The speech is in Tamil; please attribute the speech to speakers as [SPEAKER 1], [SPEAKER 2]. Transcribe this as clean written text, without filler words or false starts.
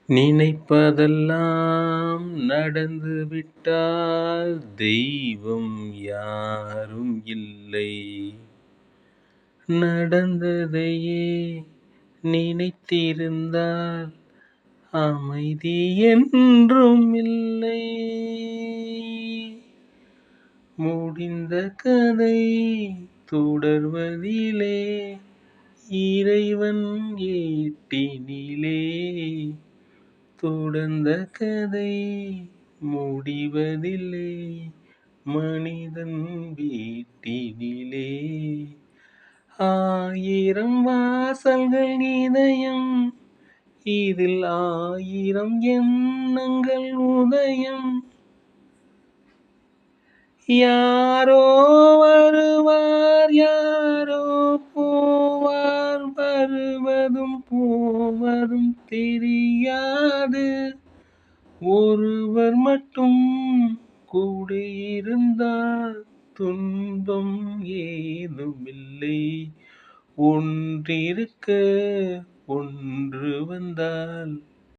[SPEAKER 1] நினைப்பதெல்லாம் நடந்துவிட்டால் தெய்வம் யாரும் இல்லை. நடந்ததையே நினைத்திருந்தால் அமைதி என்றும் இல்லை. முடிந்த கதை தொடர்வதிலே இறைவன் ஏட்டினிலே தொடர்ந்த கதை முடிவதில்லை மனிதன் வீட்டினிலே. ஆயிரம் வாசல்கள் இதயம், இதில் ஆயிரம் எண்ணங்கள் உதயம். யாரோ வருவார் யாரோ போவார், வருவதும் போவதும் தெரியாது. ஒருவர் மட்டும் கூட இருந்தால் துன்பம் ஏதுமில்லை. ஒன்றிருக்க ஒன்று வந்தால்